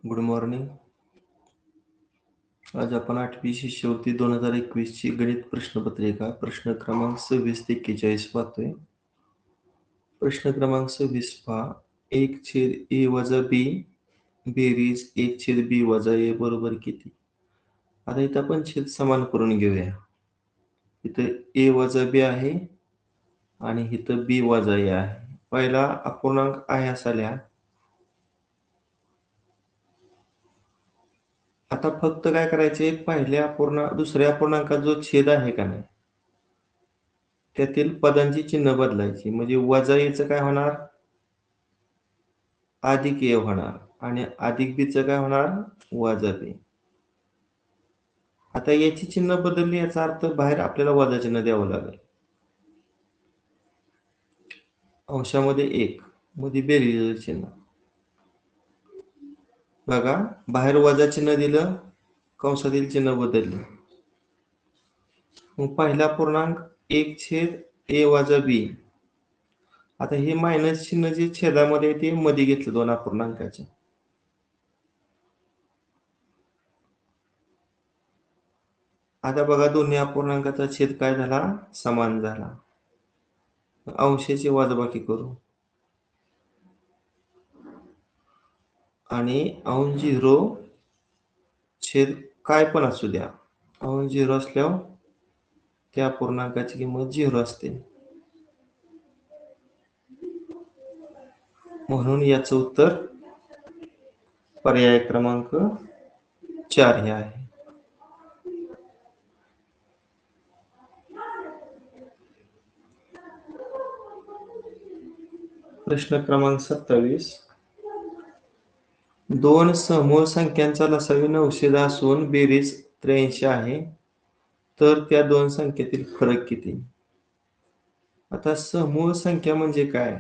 Good morning. आज आपण 8वी शिष्यवृत्ती 2021 ची गणित प्रश्नपत्रिका प्रश्न क्रमांक 26 ते 41 पाहतोय. प्रश्न क्रमांक 26 पहा. 1/a वजा b बेरीज 1/b वजा a बरोबर किती? आता इथं आपण छेद समान करून घेऊया. इथं a वजा b आहे आणि इथं b वजा a आहे. पहिला अपूर्णांक आहे असा लिहा. आता फक्त काय करायचे, दुसऱ्या अपूर्णांकात जो छेद आहे का नाही, त्यातील पदांची चिन्ह बदलायची. म्हणजे वजा एचं काय होणार, अधिक ए होणार आणि अधिक बीचं काय होणार, वजा बी. आता याची चिन्ह बदलली याचा अर्थ बाहेर आपल्याला वजा चिन्ह द्यावं लागेल. अंशामध्ये 1 मध्ये बेरीज चिन्ह बघा, बाहेर वजा चिन्ह दिलं, कंसातील चिन्ह बदलले. मग पहिला पूर्णांक 1/a वजा b. आता हे मायनस चिन्ह जे छेदामध्ये ते मध्ये घेतलं दोन अपूर्णांकाचे. आता बघा दोन्ही अपूर्णांकाचा छेद काय झाला, समान झाला. अंशाची वजाबाकी करू आणि अंश 0 छेद काय पण असू द्या, अंश 0 असल्यावर त्या पूर्णांकाची किंमत 0 असते. म्हणून याचं उत्तर पर्याय क्रमांक 4 हे आहे. प्रश्न क्रमांक 27. दोन समूह संख्यांचा लसावी 910 असून बेरीज 83 आहे, तर त्या दोन संख्येतील फरक किती? आता समूह संख्या म्हणजे काय,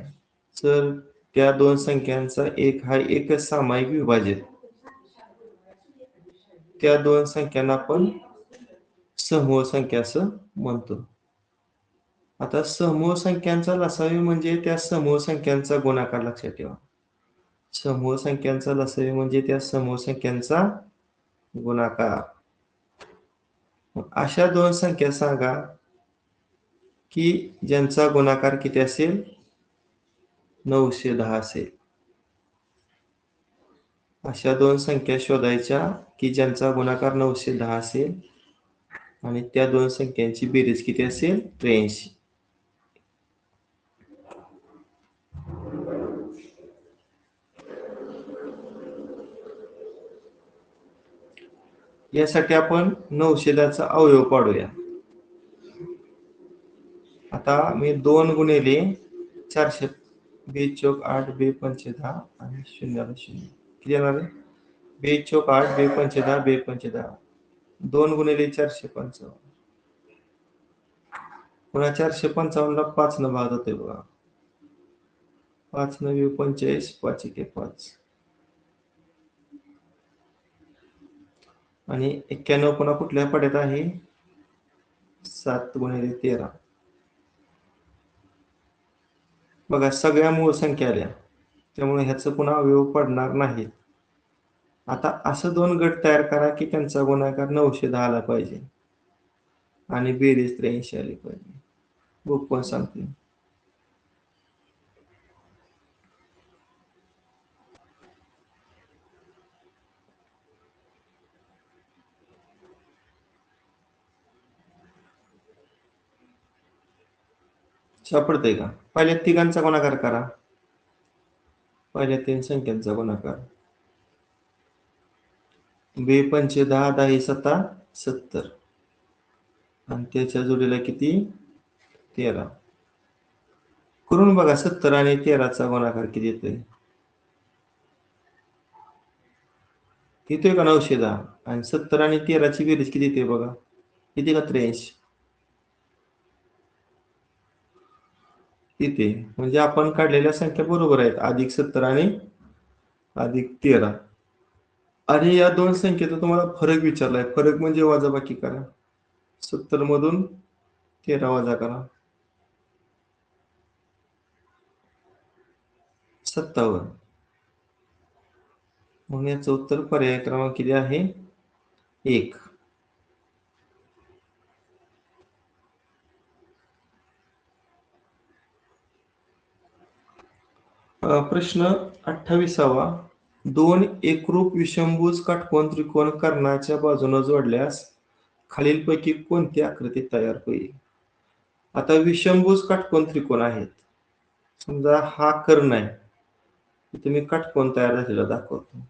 तर त्या दोन संख्यांचा एकच सामायिक विभाजित, त्या दोन संख्यांना आपण समूह संख्या असं म्हणतो. आता समूह संख्यांचा लसावी म्हणजे त्या समूह संख्यांचा गुणाकार. लक्षात ठेवा, समूह संख्यांचा लसावी म्हणजे त्या समूह संख्यांचा गुणाकार. अशा दोन संख्या सांगा की ज्यांचा गुणाकार किती असेल, 910 असेल. अशा दोन संख्या शोधायच्या की ज्यांचा गुणाकार 910 असेल आणि त्या दोन संख्यांची बेरीज किती असेल, 83. यासाठी आपण 910चा अवयव पाडूया. आता मी 2 गुणिले 400, 2 चौक 8, 2 पंचे 10 आणि 0 0 किती येणार आहे, 2 चौक 8, 2 पंचे 10, 2 पंचे 10, 2 गुणिले 455. पुन्हा 455 ला 5 न भाग होते बघा, 5 9 45, 5 1 5 आणि 91 पुन्हा कुठल्या पड्यात आहे, 7 गुणिले 13. बघा सगळ्या मूळ संख्या आल्या, त्यामुळे ह्याचं पुन्हा अवयव पडणार नाही. आता असं दोन गट तयार करा की त्यांचा गुणाकार 910 आला पाहिजे आणि बेरीज 83 आली पाहिजे. बुक पण सांगते. सापडतंय का? पहिल्या तिघांचा गुणाकार करा, पहिल्या 3 संख्यांचा गुणाकार. 2 पंचे 10, 10 7 70 आणि त्याच्या जोडीला किती, 13. करून बघा 70 आणि 13चा गुणाकार किती येतोय, येतोय का 910. आणि 70 आणि 13ची बेरीज किती येते बघा, किती का 83 येते. म्हणजे आपण काढलेल्या संख्या बरोबर आहेत, अधिक 70 आणि अधिक 13. आणि या दोन संख्येचा तुम्हाला फरक विचारलाय, फरक म्हणजे वजाबाकी करा. 70 मधून 13 वजा करा, 57. म्हणून याचं उत्तर पर्याय क्रमांक किती आहे? 1. प्रश्न 28वा. दोन एकरूप विषमभुज काटकोन त्रिकोण कर्णाच्या बाजूने जोडल्यास खालीलपैकी कोणती आकृती तयार होईल? आता विषमभुज काटकोन त्रिकोण आहेत. समजा हा कर्ण आहे, इथे मी काटकोन तयार झालेला दाखवतो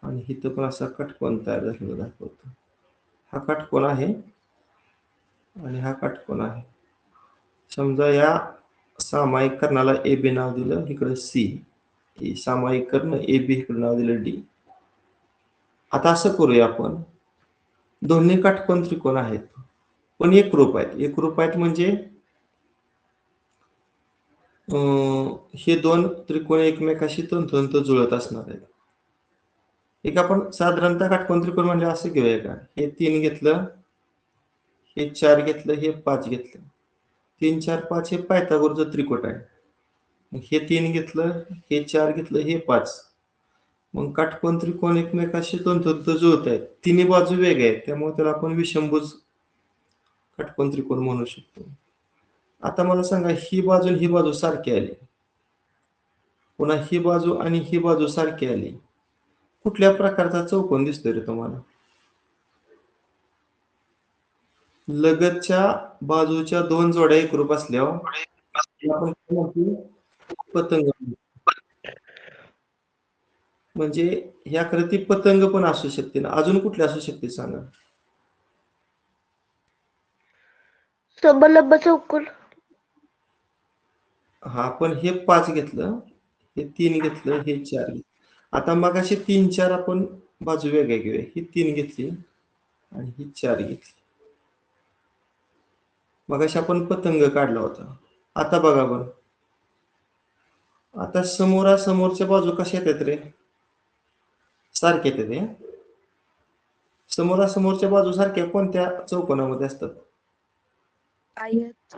आणि इथं पण असा काटकोन तयार झालेला दाखवतो. हा काटकोन आहे आणि हा काटकोन आहे. समजा या सामायिक कर्णाला ए बी नाव दिलं, इकडे सी. सामायिक कर्ण ए बी इकडे नाव दिलं डी. आता असं करूया आपण, दोन्ही काटकोन त्रिकोण आहेत पण एकरूप आहेत. एकरूप आहेत म्हणजे हे दोन त्रिकोण एकमेकाशी तंतोतंत जुळत असणार आहेत. एक आपण साधारणतः काटकोन त्रिकोण म्हणजे असं घेऊया का, हे 3 घेतलं, हे 4 घेतलं, हे 5 घेतलं. 3, 4, 5 हे पायथागोरचं त्रिकूट आहे. हे 3 घेतलं, हे 4 घेतलं, हे 5. मग काटकोन त्रिकोण एकमेकाशी तंतोतंत जुळत आहेत. तिन्ही बाजू वेगळ्या आहेत, त्यामुळे त्याला आपण विषमभुज काटकोन त्रिकोण म्हणू शकतो. आता मला सांगा, ही बाजू आणि ही बाजू सारखी आली, पुन्हा ही बाजू आणि ही बाजू सारखी आली, कुठल्या प्रकारचा चौकोन दिसतोय रे तुम्हाला? लगतच्या बाजूच्या दोन जोड्या एकरूप असल्यावर आपण काय म्हणतो? पतंग. म्हणजे ही आकृती पतंग पण असू शकते ना. अजून कुठली असू शकते सांगा? समलंब चौकोन. हा, पण हे 5 घेतलं, हे 3 घेतलं, हे 4 घेतलं. आता मगाशी 3, 4 आपण बाजू वेगळ्या घेऊया. ही 3 घेतली आणि ही 4 घेतली. मगाशी आपण पतंग काढला होता. आता बघा बरं, आता समोरासमोरच्या बाजू कशा येतात रे? सारख्या येतात हे. समोरासमोरच्या बाजू सारख्या कोणत्या चौकोनामध्ये असतात? आयत.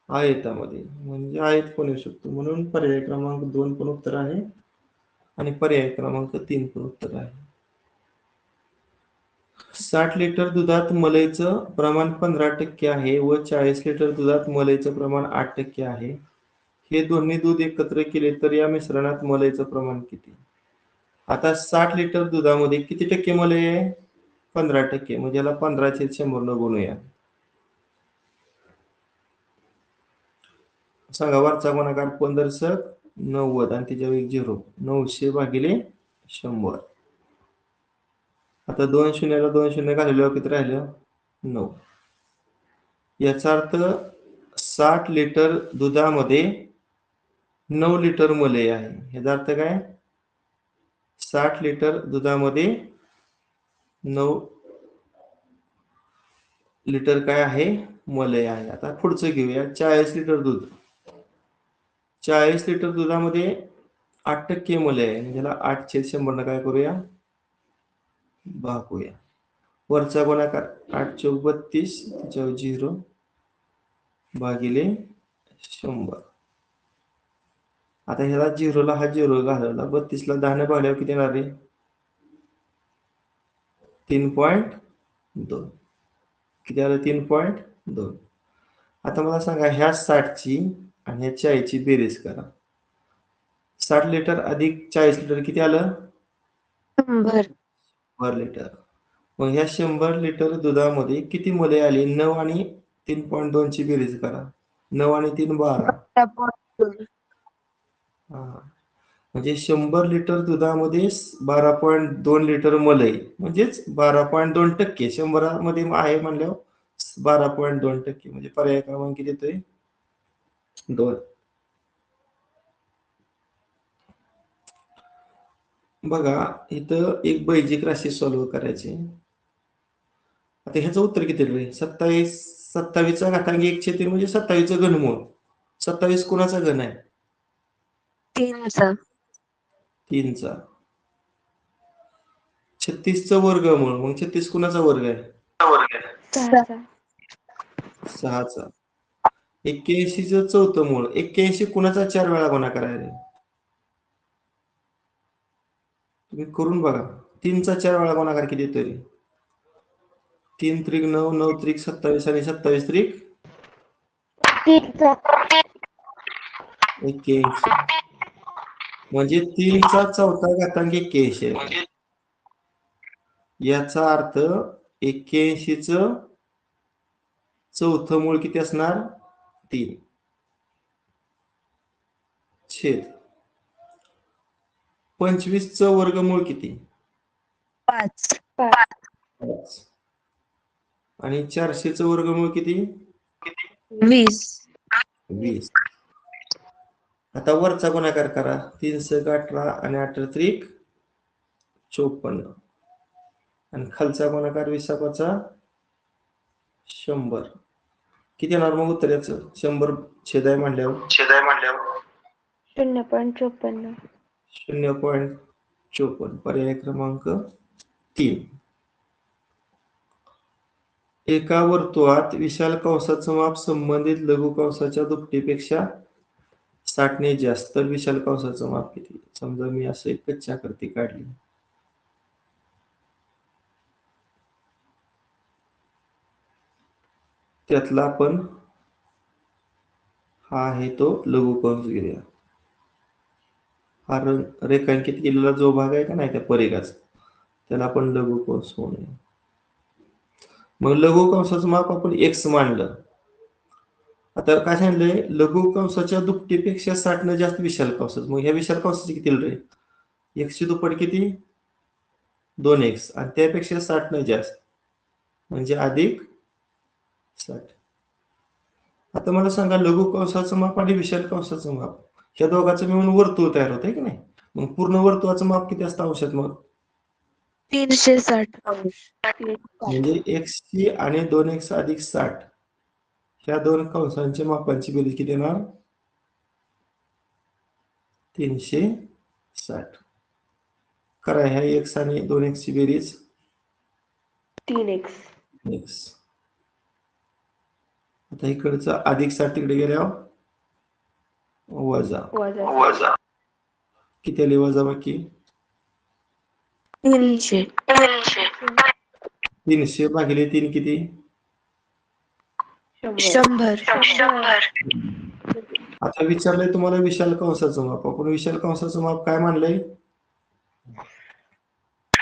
आयतामध्ये. म्हणजे आयत पण येऊ शकतो. म्हणून पर्याय क्रमांक 2 पण उत्तर आहे आणि पर्याय क्रमांक 3 पण उत्तर आहे. 60 लिटर दुधात मलईचं प्रमाण 15% आहे व 40 लिटर दुधात मलईचं प्रमाण 8% आहे. हे दोन्ही दूध एकत्र केले तर या मिश्रणात मलईचं प्रमाण किती? आता 60 लिटर दुधामध्ये किती टक्के मलई आहे? 15%. म्हणजे याला 15/100 न गुणूया. सांगा, वरचा गुणाकार 15 90 आणि त्याच्यावर 0. 900 भागिले 100. आता 2 शून्याला 2 शून्य घालवल्यावर किती राहिलं? 9. याचा अर्थ 60 लिटर दुधामध्ये 9 लिटर मलई आहे. याचा अर्थ काय? 60 लिटर दुधामध्ये 9 लिटर काय आहे? मलई आहे. आता पुढचं घेऊया. 40 लिटर दूध. 40 लिटर दुधामध्ये 8% मलई आहे. म्हणजे याला 8/100 न काय करूया? भागूया. वरचा गुणाकार 8 चौक 32, त्याच्यावर 0 भागिले 100. आता ह्याला 0ला हा 0 घालवला. 32ला 10 ने भागल्यावर किती येणार आहे? 3.2. किती आलं? 3.2. आता मला सांगा, ह्या 60ची आणि ह्या 40ची बेरीज करा. 60 लिटर अधिक 40 लिटर किती आलं? 100 लिटर. मग ह्या 100 लिटर दुधामध्ये किती मलई आली? 9 आणि 3.2 ची बेरीज करा. 9 आणि 3 12. हा, म्हणजे 100 लिटर दुधामध्ये 12.2 लिटर मलई, म्हणजेच 12.2%. 100 मध्ये आहे म्हणल्यावर 12.2%. म्हणजे पर्याय क्रमांक किती येतोय? 2. बघा, इथं एक बैजिक राशी सॉल्व्ह करायची. आता ह्याचं उत्तर किती रे? 27चा घातांक 1/3 म्हणजे 27चं घनमूळ. 27 कोणाचा घन आहे? 3चा. 3चा. 36चं वर्गमूळ. मग 36 कोणाचा वर्ग आहे? 6चा. 6चा. 81चं चौथं मूळ. 81 कुणाचा 4 वेळा गुणाकार आहे रे? तुम्ही करून बघा. 3चा 4 वेळा गुणाकार किती येतोय? 3 त्रिक 9, 9 त्रिक 27 आणि 27 त्रिक 81. म्हणजे 3चा चौथा घातांक 81 येतो. याचा अर्थ 81चं चौथं मूळ किती असणार? 3 छेद 25चं वर्गमूळ किती? 5 5. आणि 400चं वर्गमूळ किती? 20 20. आता वरचा गुणाकार करा. 3 सक 18 आणि 18 त्रिक 54. आणि खालचा गुणाकार 20 पाचा 100. किती येणार मग उत्तर याचं? 100 छेद आहे म्हणल्यावर 0.54 0.54. पर्याय क्रमांक 3. एका वर्तुळात विशाल कंसाचं माप संबंधित लघु कंसाच्या दुपटीपेक्षा 60 ने जास्त. तर विशाल कंसाचं माप किती? समजा मी असं एक कच्चाकृती काढली. त्यातला आपण हा आहे तो लघु कंस घेऊया. हा रेखांकित केलेला जो भाग आहे का नाही त्या परिघाचा, त्याला आपण लघु कंस म्हणूया. मग लघु कंसाचं माप आपण x मानलं. आता काय सांगितलंय? लघु कंसाच्या दुपटीपेक्षा 60 ने जास्त विशाल कंसाचं. मग ह्या विशाल कंसाचे किती रे? x ची दुप्पट किती? 2x. आणि त्यापेक्षा 60 ने जास्त म्हणजे अधिक 60. आता मला सांगा, लघु कंसाचं माप आणि विशाल कंसाचं माप ह्या दोघांचं मिळून वर्तुळ तयार होतंय की नाही? मग पूर्ण वर्तुळाचं माप किती असतं अंशात? मग 360 अंश म्हणजे x ची आणि 2x अधिक 60 ह्या दोन कंसांच्या मापांची बेरीज किती येणार? 360. करा ह्या x आणि 2x ची बेरीज 3x. आता इकडचं अधिक 60 तिकडे गेल्यावर वजा. किती आले वजा बाकी? 300 300 भागिले 3 किती? 100 आता विचारलंय तुम्हाला विशाल कंसाचं माप. आपण विशाल कंसाचं माप काय मानलंय?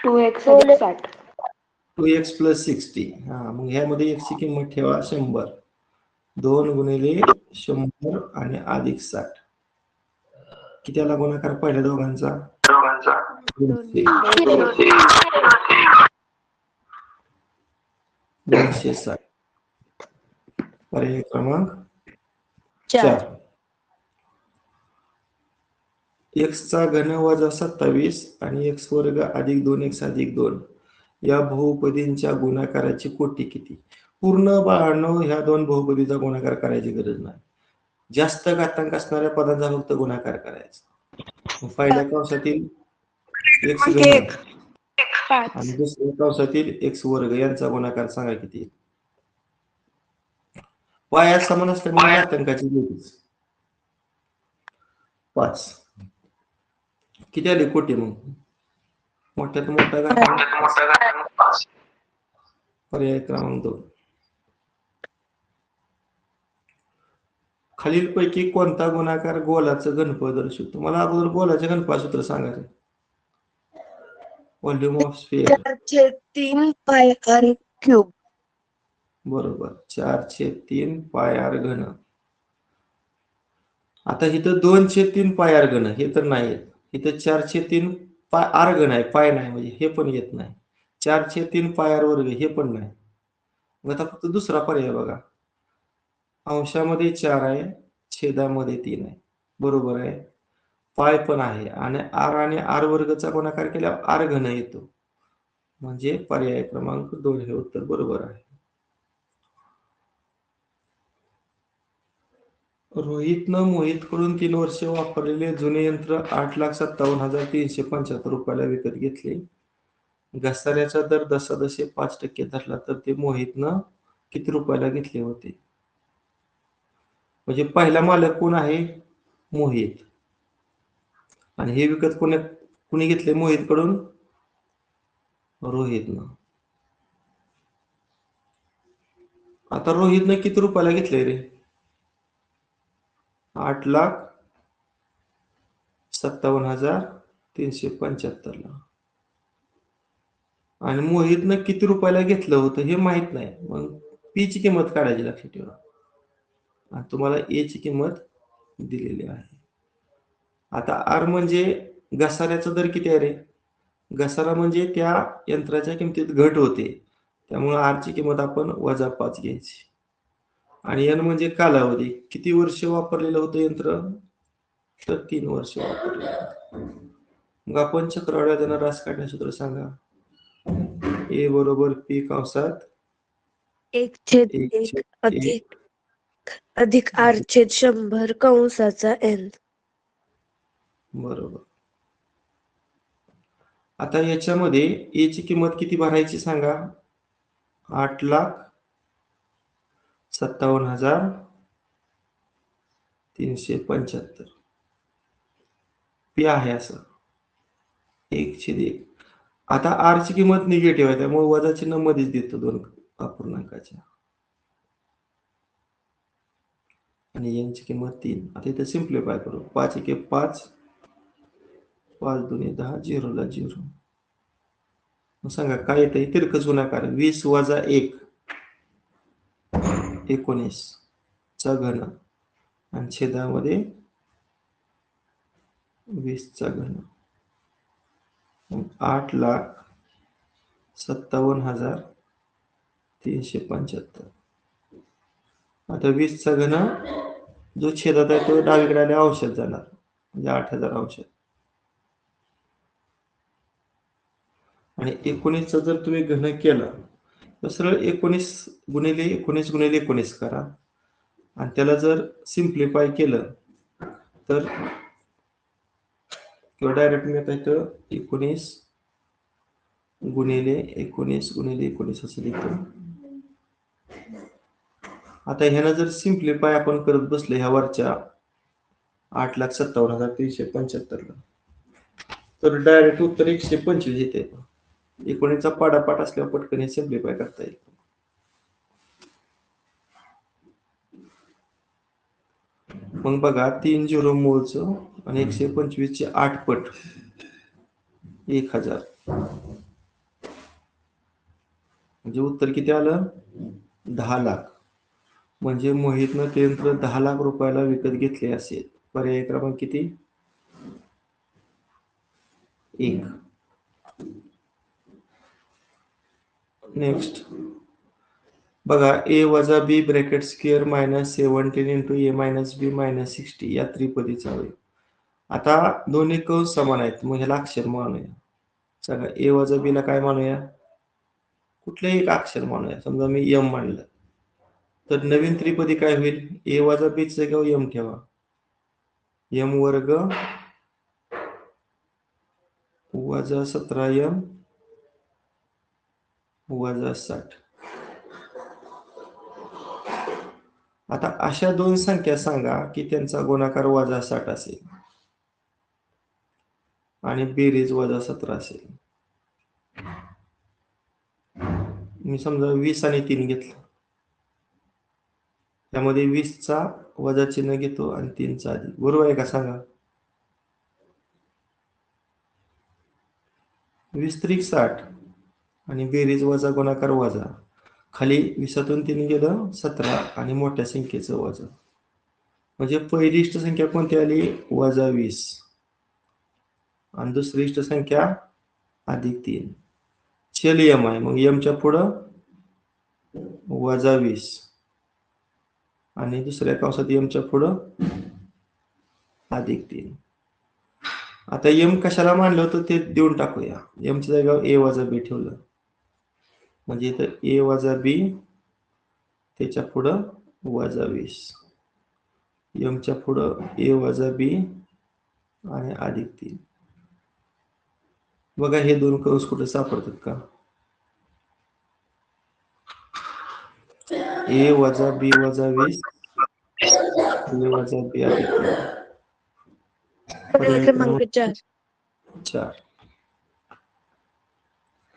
2x अधिक 60 2x + 60. हा, मग ह्यामध्ये x ची किंमत ठेवा 100. 2 गुणिले 100 आणि अधिक 60. किती आला गुणाकार पहिल्या दोघांचा? 260. पर्याय क्रमांक 4. x चा घन वजा 27 आणि x वर्ग अधिक 2x अधिक 2 या बहुपदींच्या गुणाकाराची कोटी किती? पूर्ण बाळांनो, ह्या दोन बहुपदीचा गुणाकार करायची गरज नाही. जास्त घातांक असणाऱ्या पदांचा फक्त गुणाकार करायचा. पहिल्या कंसातील x घन आणि दुसऱ्या कंसातील x वर्ग यांचा गुणाकार सांगा किती? पाया समान असल्यामुळे घातांकाची बेरीज 5. किती आली कोटी? मग मोठ्यात मोठा घातांक 5. पर्याय क्रमांक 2. खालीलपैकी कोणता गुणाकार गोलाचं घनफळ दर्शवतो? मला अगोदर गोलाचे घनफळ सूत्र सांगायचं. व्हॉल्यूम ऑफ स्फिअर 4/3 पाय r क्यूब. बरोबर, 4/3 पाय r घन. आता इथं 2/3 पाय r घन हे तर नाही. इथं 4/3 पाय r घन आहे, पाय नाही, म्हणजे हे पण येत नाही. 4/3 पाय r वर्ग हे पण नाही. मग आता फक्त दुसरा पर्याय बघा. अंशामध्ये 4 आहे, छेदामध्ये 3 आहे. बरोबर आहे. पाय पण आहे आणि r आणि r वर्गचा गुणाकार केल्यावर r घन येतो. म्हणजे पर्याय क्रमांक 2 हे उत्तर बरोबर आहे. रोहितनं मोहितकडून 3 वर्षे वापरलेले जुने यंत्र 8,57,375 रुपयाला विकत घेतले. घसाऱ्याचा दर दशादशे 5% धरला तर ते मोहितनं किती रुपयाला घेतले होते? म्हणजे पहिला मालक कोण आहे? मोहित. आणि हे विकत कुणी घेतले? मोहित कडून रोहितनं. आता रोहितनं किती रुपयाला घेतले रे? 8,57,375 ला. आणि मोहितनं किती रुपयाला घेतलं होतं हे माहित नाही. मग पी ची किंमत काढायची लक्षात ठेवा. आणि तुम्हाला ए ची किंमत दिलेली आहे. आता आर म्हणजे घसाऱ्याचा दर किती आहे रे? घसारा म्हणजे त्या यंत्राच्या किमतीत घट होते, त्यामुळे आर ची किंमत आपण -5 घ्यायची. आणि एन म्हणजे कालावधी, किती वर्ष वापरलेलं होतं यंत्र? तर 3 वर्ष वापरलेलं. मग आपण चक्रवाढ रास काढण्याचं सूत्र सांगा. ए बरोबर पी कंसात 1/1 अधिक R/100 कंसाचा n. बरोबर. आता याच्यामध्ये ए ची किंमत किती भरायची सांगा? 8,57,375. पी आहे असं 1/1. आता आर ची किंमत निगेटिव्ह आहे, त्यामुळे वजा चिन्ह मध्येच देतो 2 अपूर्णांकाच्या. आणि यांची किंमत 3. आता इथे सिम्प्लिफाय करू. 5 1 5, 5 2 10, 0 ला 0. मग सांगा काय येतं? तिरकस गुणाकार 20 वजा 1 19 चा घन आणि छेदामध्ये 20 चा घन. 8,57,375. आता 20 चा घन जो छेदात आहे तो डावीकडे आले अंशात जाणार, म्हणजे 8,000 अंशात. आणि 19 चा जर तुम्ही घन केला तर सरळ 19 गुणिले 19 गुणिले 19 करा. आणि त्याला जर सिम्प्लिफाय केलं तर किंवा डायरेक्ट मी आता इथं 19 गुणिले 19 गुणिले 19 असं लिहितो. आता ह्याला जर सिम्प्लिफाय आपण करत बसले ह्या वरच्या 8,57,375 ला, तर डायरेक्ट उत्तर 125 येते. 19 चा पाडापाठ असल्यावर पटकन हे सिम्प्लिफाय करता येईल. मग बघा 3 0 मूळचं आणि 125 ची 8 पट 1000, म्हणजे उत्तर किती आलं? 10 लाख. म्हणजे मोहितनं ते यंत्र 10 लाख रुपयाला विकत घेतले असेल. पर्याय क्रमांक किती? 1. नेक्स्ट बघा, ए वजा बी ब्रॅकेट स्क्वेअर -17 इंटू ए मायनस बी -60 या त्रिपदीचा अवयव. आता दोन्ही कंस समान आहेत, मग ह्याला अक्षर मानूया. सांगा ए वजा बी ला काय मानूया? कुठलेही एक अक्षर मानूया. समजा मी एम मानलं तर नवीन त्रिपदी काय होईल? ए वजा बी च्या जागेवर एम ठेवा. एम वर्ग वजा 17m वजा 60. आता अशा दोन संख्या सांगा की त्यांचा गुणाकार वजा 60 असेल आणि बेरीज वजा 17 असेल. मी समजा 20 आणि 3 घेतलं, त्यामध्ये 20 चा वजा चिन्ह घेतो आणि 3 चा अधिक. बरोबर आहे का? सांगा. 20 त्रिक 60 आणि बेरीज वजा गुणाकार वजा. खाली 20तून 3 गेलं 17 आणि मोठ्या संख्येचं वजा. म्हणजे पहिली इष्ट संख्या कोणती आली? वजा 20 आणि दुसरी इष्ट संख्या अधिक 3. चल एम आहे, मग एमच्या पुढं वजा 20 आणि दुसऱ्या कंसात एमच्या पुढं अधिक 3. आता एम कशाला मानलं होतं ते देऊन टाकूया. एमच्या जागेवर ए वजा बी ठेवलं, म्हणजे इथं ए वजा बी त्याच्या पुढं वजा 20, एमच्या पुढं ए वजा बी आणि अधिक 3. बघा हे दोन कंस कुठे सापडतात का? ए वजा बी वजा 20, ए वजा बी अधिक 3. पर्याय क्रमांक 4. 4.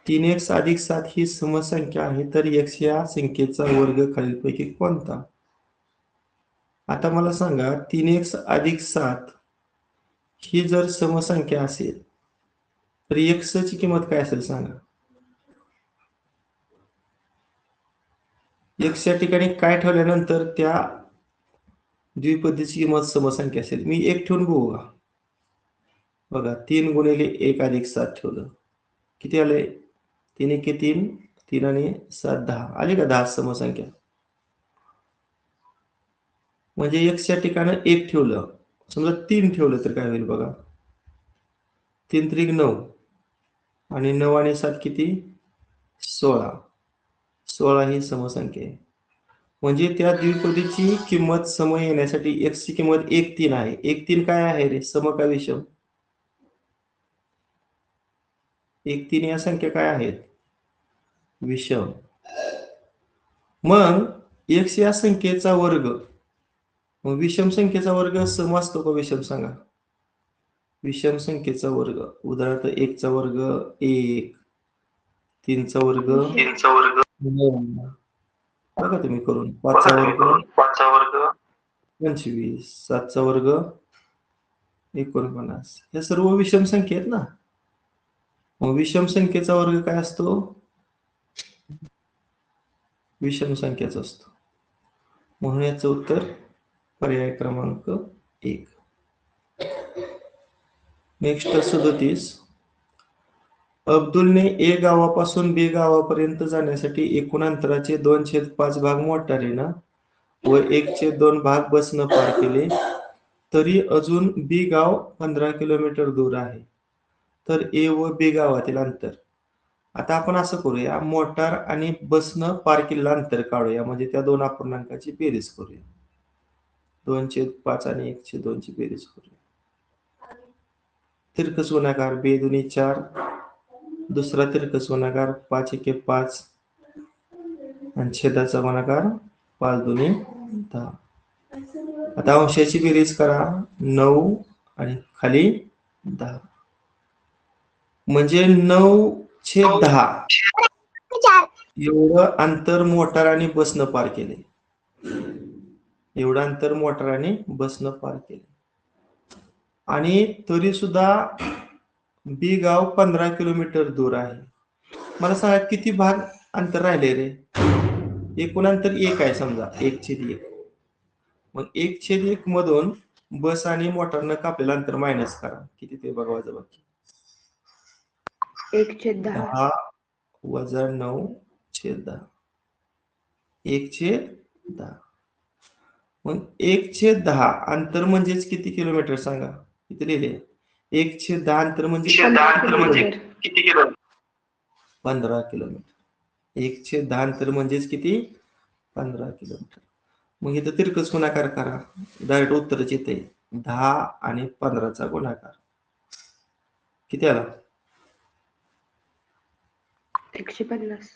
3x अधिक 7 ही समसंख्या आहे, तर x या संख्येचा वर्ग खालीलपैकी कोणता? आता मला सांगा 3x अधिक 7 ही जर समसंख्या असेल तर x ची किंमत काय असेल सांगा? x या ठिकाणी काय ठेवल्यानंतर त्या द्विपदीची किंमत समसंख्या असेल? मी 1 ठेवून बघू का? बघा 3 गुणिले 1 अधिक 7 ठेवलं, किती आले? 3 एके 3, 3 आणि 7 10 आले का? 10 समसंख्या. म्हणजे x च्या ठिकाणी 1 ठेवलं, समजा 3 ठेवलं तर काय होईल बघा? 3 त्रिक 9 आणि 9 आणि 7 किती? 16. 16 ही समसंख्या आहे. म्हणजे त्या द्विपदीची किंमत सम येण्यासाठी x ची किंमत 1 3 आहे. 1 3 काय आहे रे? सम का विषम? 1 3 या संख्या काय आहेत? विषम. मग x या संख्येचा वर्ग, मग विषम संख्येचा वर्ग सम असतो का विषम सांगा? विषम संख्येचा वर्ग, उदाहरणार्थ 1 चा वर्ग 1, 3 चा वर्ग 9. बघा तुम्ही करून. 5 चा वर्ग 25, 7 चा वर्ग 49. हे सर्व विषम संख्या आहेत ना. मग विषम संख्येचा वर्ग काय असतो? विषम संख्याचा असतो. म्हणून याचं उत्तर पर्याय क्रमांक 1. नेक्स्ट 37. अब्दुलने ए गावापासून बी गावापर्यंत जाण्यासाठी एकूण अंतराचे 2/5 भाग मोटारीनं व 1/2 भाग बसनं पार केले, तरी अजून बी गाव 15 किलोमीटर दूर आहे. तर ए व बी गावातील अंतर. आता आपण असं करूया, मोटार आणि बसनं पार केलेलं अंतर काढूया, म्हणजे त्या दोन अपूर्णांकाची बेरीज करूया. 2/5 आणि 1/2 ची बेरीज करूया. तिरकस गुणाकार 2 दुनी 4, दुसरा तिरकस गुणाकार 5 एके 5 आणि छेदाचा गुणाकार 5 दुनी 10. आता अंशाची बेरीज करा 9 आणि खाली 10, म्हणजे 9/10 एवढं अंतर मोटार आणि बसनं पार केले. एवढं अंतर मोटार आणि बसनं पार केले. आणि तरी सुद्धा बी गाव 15 किलोमीटर दूर आहे. मला सांगा किती भाग अंतर राहिले रे? एकूण अंतर 1 आहे समजा, 1/1. मग 1/1 मधून बस आणि मोटारनं कापलेलं अंतर मायनस करा, किती ते बघा वजाबाकी. 1/10 वजा 9/10. 1/10. मग 1/10 अंतर म्हणजेच किती किलोमीटर सांगा? किती लिहिले? 1/10 अंतर म्हणजे किती किलोमीटर? 15 किलोमीटर. 1/10 अंतर म्हणजेच किती? 15 किलोमीटर. मग इथं तिरकस गुणाकार करा, डायरेक्ट उत्तरच येते. 10 आणि 15चा गुणाकार किती आला? 150.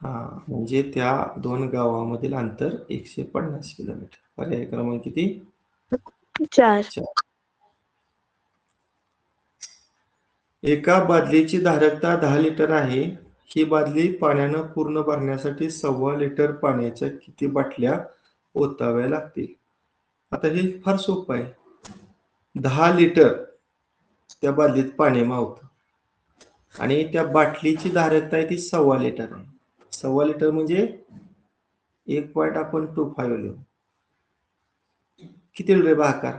हा, म्हणजे त्या दोन गावामधील अंतर 150 किलोमीटर. पर्याय क्रमांक किती? 4. एका बादलीची धारकता 10 लिटर आहे. ही बादली पाण्यानं पूर्ण भरण्यासाठी 1.25 लिटर पाण्याच्या किती बाटल्या ओताव्या लागतील? आता हे फार सोपं आहे. 10 लिटर त्या बादलीत पाणी मावतं आणि त्या बाटलीची धारकता आहे ती 1.25 लिटर आहे. 1.25 लिटर म्हणजे 1.25 लिटर. किती रे भाकार?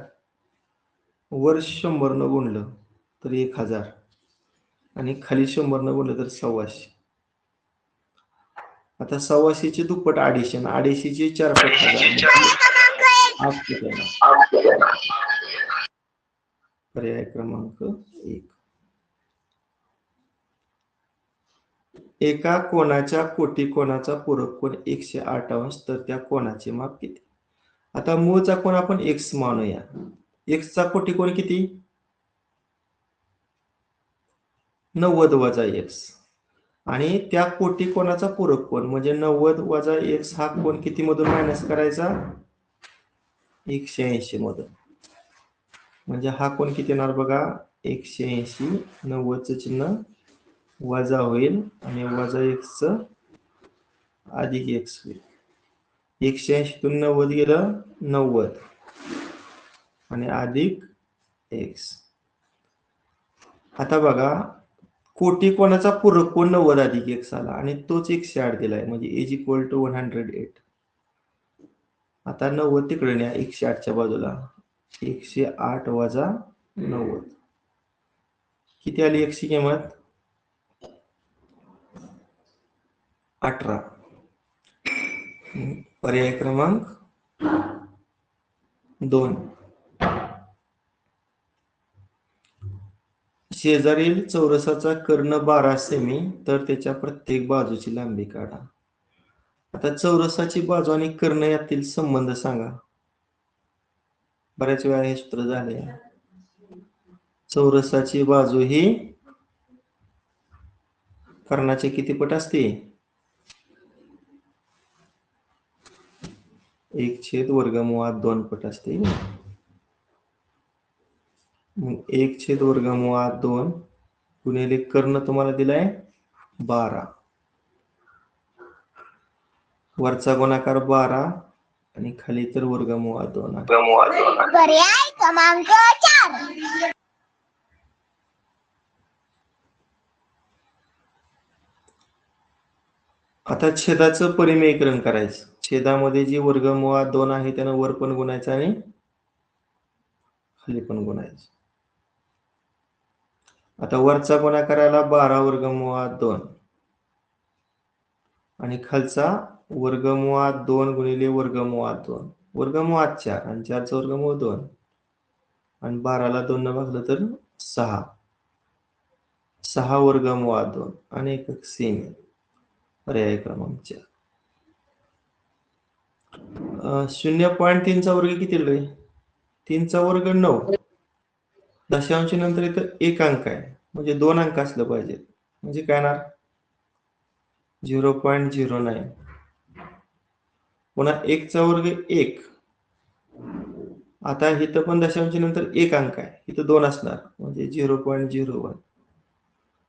वर 100 न गुणलं तर 1000 आणि खाली 100 न गुणलं तर 125. आता 125 चे दुप्पट 250 आणि 250 चे 4 पट 1000. पर्याय क्रमांक 1. एका कोनाच्या कोटी कोनाचा पूरक कोन 108 अंश, तर त्या कोनाचे माप किती? आता मूळचा कोन आपण x मानूया. x चा कोटी कोन किती? 90 वजा x. आणि त्या कोटी कोनाचा पूरक कोन म्हणजे 90 वजा x हा कोन किती मधून मायनस करायचा? 180 मधून. म्हणजे हा कोन किती येणार बघा? 180 90चं चिन्ह वजा होईल आणि वजा x अधिक x होईल. 180 तून 90 गेलं 90 आणि अधिक x. आता बघा कोटी कोणाचा पूरक कोण 90 अधिक x आला आणि तोच 108 दिलाय म्हणजे इज इक्वल टू 108. आता 90 तिकडे न्या 108च्या बाजूला 108 वजा 90 किती आली x ची किंमत 18. पर्याय क्रमांक 2. शेजारील चौरसाचा कर्ण 12 सेमी तर त्याच्या प्रत्येक बाजूची लांबी काढा. आता चौरसाची बाजू आणि कर्ण यातील संबंध सांगा. बऱ्याच वेळा हे सूत्र झाले. चौरसाची बाजू ही कर्णाचे किती पट असते 1/2 पट असते. मग 1/2 गुणिले कर्ण तुम्हाला दिलाय 12. वरचा गुणाकार 12 आणि खाली तर वर्गमूळ 2 आहे. पर्याय क्रमांक 4. आता छेदाचं परिमेयकरण करायचं. छेदामध्ये जी वर्गमूळ 2 आहे त्यानं वर पण गुणायचं आणि खाली पण गुणायचं. आता वरचा गुणाकाराला 12 वर्गमूळ 2 आणि खालचा वर्गमूळ 2 गुणिले वर्गमूळ 2 वर्गमूळ 4 आणि 4चा वर्गमूळ 2 आणि 12ला 2 ने भागलं तर 6 वर्गमूळ 2 आणि एकक सेमी. पर्याय क्रमांक 4. 0.3 चा वर्ग किती रे 3 चा वर्ग 9. दशांश नंतर इथं एक अंक आहे म्हणजे 2 अंक असलं पाहिजे म्हणजे काय येणार 0.09. पुन्हा 1 चा वर्ग 1. आता इथं पण दशांश नंतर एक अंक आहे इथं 2 असणार म्हणजे 0.01.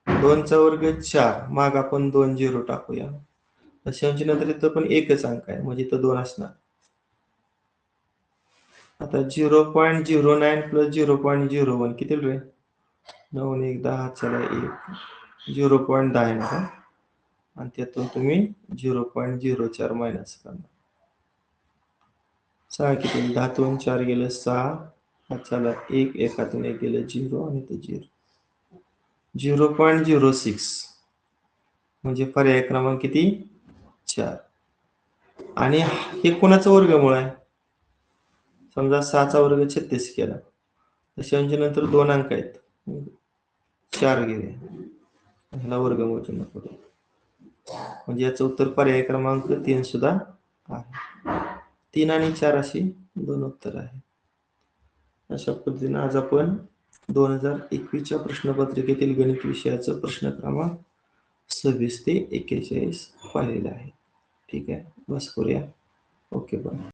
2 चा वर्ग 4 माग आपण 2 0 टाकूया. दशांश नंतर इथं पण एकच अंक आहे म्हणजे इथं 2 असणार. आता 0.09 प्लस 0.01 किती रे 9 1 10 चला 1 0.10 येणार आणि त्यातून तुम्ही 0.04 मायनस करणार. 6 किती 10 तून 4 गेलं 6 चला 1 एकातून 1 गेलं 0 आणि ते 0 0.06 म्हणजे पर्याय क्रमांक किती 4. आणि हे कोणाचं वर्गमूळ आहे समजा 6 चा वर्ग 36 केला दशांश नंतर 2 अंक आहेत 4 घेऊया ह्याला वर्गमूळ चिन्ह करू म्हणजे याचं उत्तर पर्याय क्रमांक 3 सुद्धा आहे. 3 आणि 4 अशी 2 उत्तर आहे. अशा पद्धतीने आज आपण 2021च्या प्रश्नपत्रिकेतील गणित विषयाचं प्रश्न क्रमांक 26 ते 41 पाहिलेलं आहे. ठीक आहे बस करूया. Okay bye.